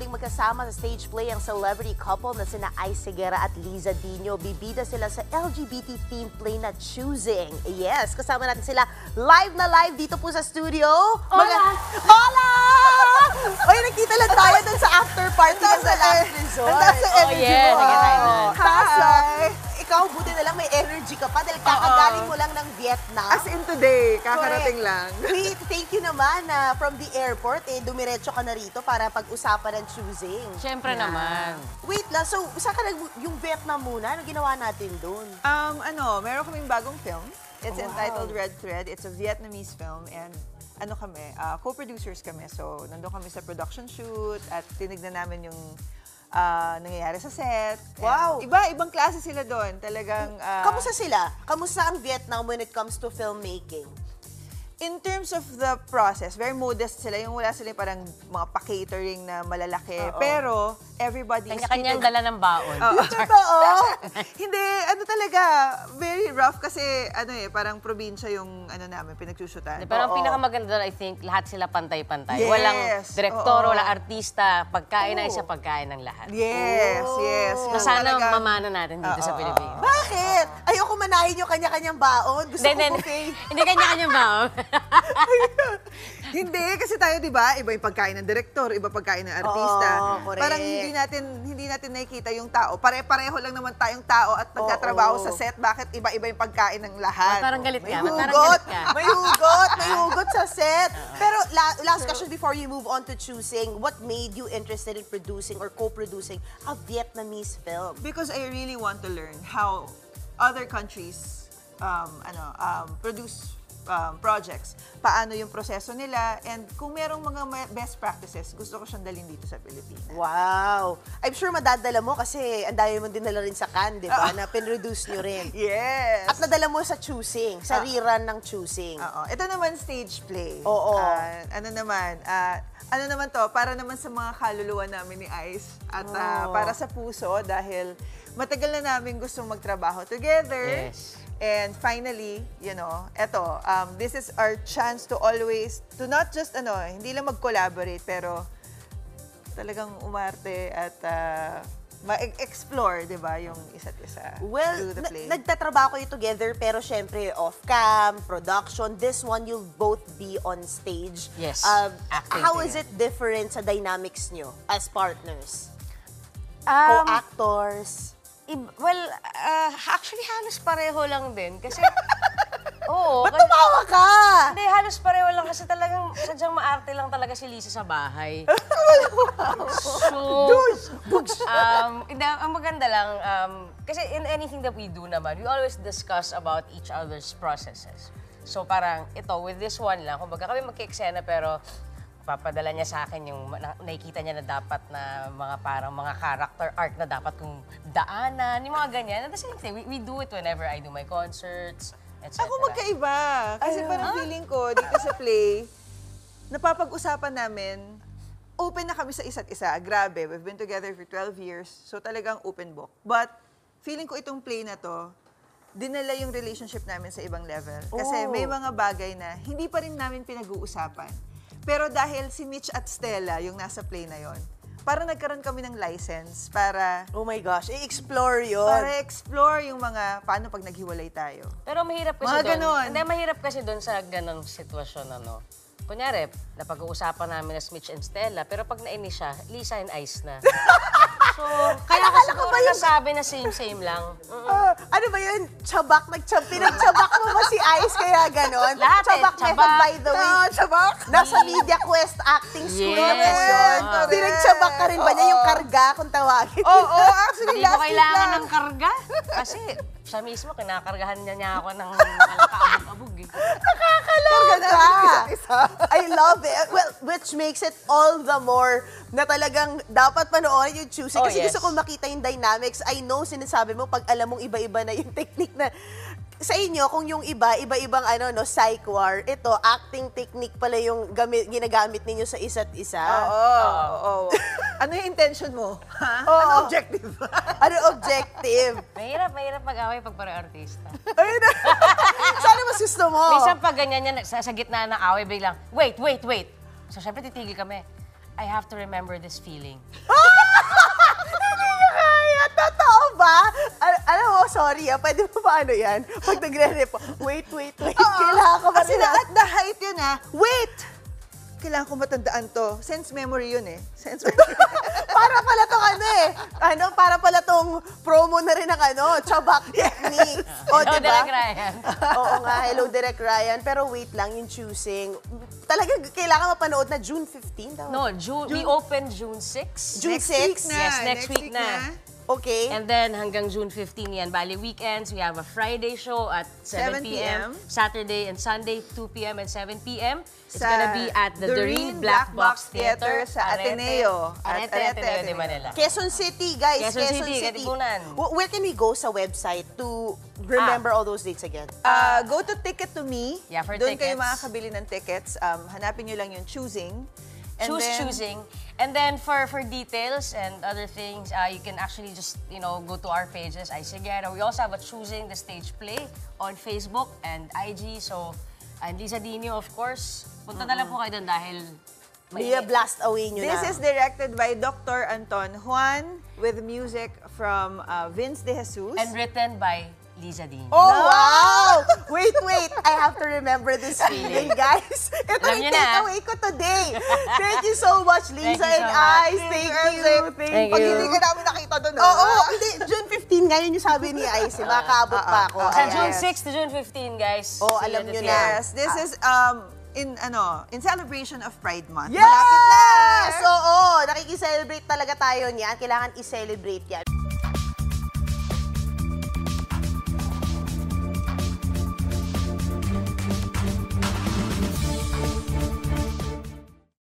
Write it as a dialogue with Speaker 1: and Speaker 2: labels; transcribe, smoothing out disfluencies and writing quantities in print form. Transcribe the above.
Speaker 1: muling magkasama sa stage play ang celebrity couple na sina Ice Seguera at Liza Dino. Bibida sila sa LGBT theme play na Choosing. Yes, kasama natin sila live na live dito po sa studio.
Speaker 2: Hola!
Speaker 1: Hola! Oy, nakita lang tayo dun sa after party sa last resort.
Speaker 3: Nasa energy
Speaker 2: yeah,
Speaker 3: mo.
Speaker 2: nagkatayo na.
Speaker 3: Hi!
Speaker 1: Ikaw, buti na lang may energy ka pa dahil kakagaling mo lang ng Vietnam.
Speaker 3: As in today, kakarating lang.
Speaker 1: Wait, thank you naman na from the airport, dumiretso ka na rito para pag-usapan ng Choosing.
Speaker 2: Siyempre naman.
Speaker 1: Wait lang, so saan ka yung Vietnam muna? Ano ginawa natin doon?
Speaker 3: Meron kaming bagong film. It's entitled Red Thread. It's a Vietnamese film and co-producers kami. So, nandun kami sa production shoot at tinignan namin yung nangyayari sa set.
Speaker 1: Wow!
Speaker 3: Ibang klase sila doon. Talagang...
Speaker 1: Kamusta sila? Kamusta ang Vietnam when it comes to filmmaking?
Speaker 3: In terms of the process, very modest sila. Yung wala sila parang mga pa-catering na malalaki. Pero, everybody is
Speaker 2: Kanya-kanyang dala ng baon.
Speaker 1: Totoo!
Speaker 3: Hindi, talaga, very rough kasi, parang probinsya yung, namin, pinagsusutan.
Speaker 2: Pero ang pinakamaganda doon, I think, lahat sila pantay-pantay.
Speaker 3: Yes.
Speaker 2: Walang direktor, walang artista, pagkain ay isa pagkain ng lahat.
Speaker 3: Yes, yes.
Speaker 2: Na sana mamana natin dito sa Pilipinas.
Speaker 1: Bakit? Ayoko manahin yung kanya-kanyang baon. Gusto ko buffet.
Speaker 2: Hindi kanya-kanyang baon.
Speaker 3: Hindi, kasi tayo, di ba, iba yung pagkain ng direktor, iba pagkain ng artista.
Speaker 1: correct.
Speaker 3: Parang hindi natin nakikita yung tao. Pare-pareho lang naman tayong tao at nagtatrabaho sa set. Bakit iba-iba yung pagkain ng lahat?
Speaker 2: Parang galit ka.
Speaker 1: May
Speaker 2: Parang
Speaker 1: hugot,
Speaker 2: galit ka.
Speaker 1: may hugot sa set. Pero last question before you move on to Choosing, what made you interested in producing or co-producing a Vietnamese film?
Speaker 3: Because I really want to learn how other countries produce projects, paano yung proseso nila, and kung merong mga best practices, gusto ko siyang dalhin dito sa Pilipinas.
Speaker 1: Wow! I'm sure madadala mo kasi ang dami mo dinala rin sa Cannes, di ba? Na pinroduce nyo rin.
Speaker 3: Yes!
Speaker 1: At nadala mo sa Choosing, sa rerun ng Choosing.
Speaker 3: Oo. Ito naman stage play.
Speaker 1: Oo.
Speaker 3: Ano naman to, para naman sa mga kaluluwa namin ni Ice at para sa puso dahil matagal na namin gustong magtrabaho together.
Speaker 2: Yes.
Speaker 3: And finally, this is our chance to always, to not just, hindi lang mag-collaborate, pero talagang umarte at ma-explore, di ba, yung isa't isa through the play.
Speaker 1: Nagtatrabaho kayo together, pero syempre off-cam, production, this one you'll both be on stage.
Speaker 2: Yes, acting
Speaker 1: How is
Speaker 2: together.
Speaker 1: it different sa dynamics nyo as partners?
Speaker 2: Um,
Speaker 1: Co-actors?
Speaker 2: Actually, halos pareho lang din. Kasi, oo.
Speaker 1: Ba't tumawa ka?
Speaker 2: Hindi, halos pareho lang kasi talagang sadyang maarte lang talaga si Lisa sa bahay. So, hindi, ang maganda lang, kasi in anything that we do naman, we always discuss about each other's processes. So parang ito, with this one lang, kumbaga kami magka-eksena pero papadala niya sa akin yung nakikita niya na dapat na parang mga character arc na dapat kong daanan, yung mga ganyan. And the same thing, we do it whenever I do my concerts, etc.
Speaker 3: Ako magkaiba. Kasi parang feeling ko dito sa play, napapag-usapan namin, open na kami sa isa't isa. Grabe, we've been together for 12 years, so talagang open book. But feeling ko itong play na to, dinala yung relationship namin sa ibang level. Kasi may mga bagay na hindi pa rin namin pinag-uusapan. Pero dahil si Mitch at Stella, yung nasa play na yon, parang nagkaroon kami ng license para...
Speaker 1: Oh my gosh, i-explore yun.
Speaker 3: Para explore yung mga paano pag naghiwalay tayo.
Speaker 2: Pero mahirap kasi
Speaker 3: Mga
Speaker 2: doon.
Speaker 3: ganon.
Speaker 2: Hindi, mahirap kasi doon sa ganong sitwasyon, Kunyari, napag-uusapan namin na Mitch and Stella, pero pag nainis siya, Lisa and Ice na. So, kaya ako siguro nasabi na same-same lang.
Speaker 1: Ano ba yun? Tsabak? Pinagtsabak mo ba si Ice kaya ganon?
Speaker 2: Lahat
Speaker 1: Tsabak method,
Speaker 2: tsabak.
Speaker 1: by the way.
Speaker 3: Tsabak?
Speaker 1: Nasa Media Quest acting school
Speaker 2: Yes.
Speaker 1: na yun.
Speaker 3: Correct.
Speaker 1: Pinagtsabak ka rin ba niya yung karga kung tawagin?
Speaker 3: Oo, actually,
Speaker 2: Hindi ko
Speaker 3: last week
Speaker 2: kailangan
Speaker 3: lang.
Speaker 2: ng karga. Kasi siya mismo, kinakargahan niya ako ng kaabog-abog.
Speaker 1: Nakakaloka! I love it. Well, which makes it all the more na talagang dapat panoorin yung Choosing. Kasi
Speaker 2: yes.
Speaker 1: gusto ko makita yung dynamics. I know, sinasabi mo, pag alam mong iba-iba na yung technique na sa inyo, kung yung iba-ibang psych war, ito, acting technique pala yung ginagamit ninyo sa isa't isa.
Speaker 3: Oo. Ano yung intention mo? Ha?
Speaker 1: Oo.
Speaker 3: Ano objective?
Speaker 1: Ano objective?
Speaker 2: Mahirap pag-away pag parang artista.
Speaker 1: Ayun na. Sana mas gusto mo.
Speaker 2: Minsan pag ganyan yan, sa gitna ng away, biglang, wait. So, syempre titigil kami. I have to remember this feeling.
Speaker 1: Hindi niya kaya. Totoo ba? Alam mo, sorry pwede mo ba ano yan? Pag nagre-rep, wait. Kailangan ko ba
Speaker 3: Kasi na at the height yun wait! Kailangan ko matandaan to. Sense memory yun Sense memory.
Speaker 1: Para pala tong para pala tong promo na rin ng Chabak technique. O,
Speaker 2: Hello,
Speaker 1: diba?
Speaker 2: Direk Ryan.
Speaker 1: Oo nga, hello Direk Ryan. Pero wait lang, yung choosing. Talagang kailangan mapanood na June 15 daw.
Speaker 2: No, we open June 6.
Speaker 1: June
Speaker 3: Next week
Speaker 1: 6?
Speaker 3: na.
Speaker 2: Yes, next week na.
Speaker 1: Okay.
Speaker 2: And then hanggang June 15 yan. Bali, weekends, we have a Friday show at 7 p.m. Saturday and Sunday, 2 p.m. and 7 p.m. It's gonna be at the Doreen Black Box Theater
Speaker 3: sa Ateneo.
Speaker 2: Ateneo de Manila.
Speaker 1: Quezon City, guys.
Speaker 2: Quezon City, Katipunan.
Speaker 1: Where can we go sa website to remember all those dates again?
Speaker 3: Go to Ticket to Me.
Speaker 2: Yeah, for
Speaker 3: Doon kayo
Speaker 2: tickets.
Speaker 3: makakabili ng tickets. Hanapin nyo lang yung choosing. And then,
Speaker 2: Choosing. And then for details and other things, you can actually just, go to our pages, Isigera. We also have a Choosing the Stage Play on Facebook and IG. So, and Lisa Dino, of course. Punta na lang po kayo doon dahil
Speaker 1: Blast away nyo
Speaker 3: This
Speaker 1: na.
Speaker 3: is directed by Dr. Anton Juan with music from Vince De Jesus.
Speaker 2: and written by Lisa Dino.
Speaker 1: Oh, wow! Wait. I have to remember this feeling, guys. Ito
Speaker 2: Alam
Speaker 1: yung
Speaker 2: niyo na.
Speaker 1: takeaway ko today. Thank you so much, Lisa
Speaker 2: Thank you
Speaker 1: and
Speaker 2: so much.
Speaker 1: Ice. Thank you.
Speaker 2: Thank
Speaker 3: Pag
Speaker 2: you.
Speaker 3: hindi ka namin nakita doon,
Speaker 1: Oo, hindi. June 15 ngayon yung sabi ni Ice. Makakaabot pa ako.
Speaker 2: Sa
Speaker 1: Ayan.
Speaker 2: June 6 to June 15, guys.
Speaker 1: Oh,
Speaker 2: See you
Speaker 1: alam
Speaker 2: at the
Speaker 1: nyo na.
Speaker 2: theater.
Speaker 3: Yes, this is in celebration of Pride Month.
Speaker 1: Yes!
Speaker 3: Malapit na!
Speaker 1: Oo, nakikiselebrate talaga tayo niyan. Kailangan i-celebrate yan.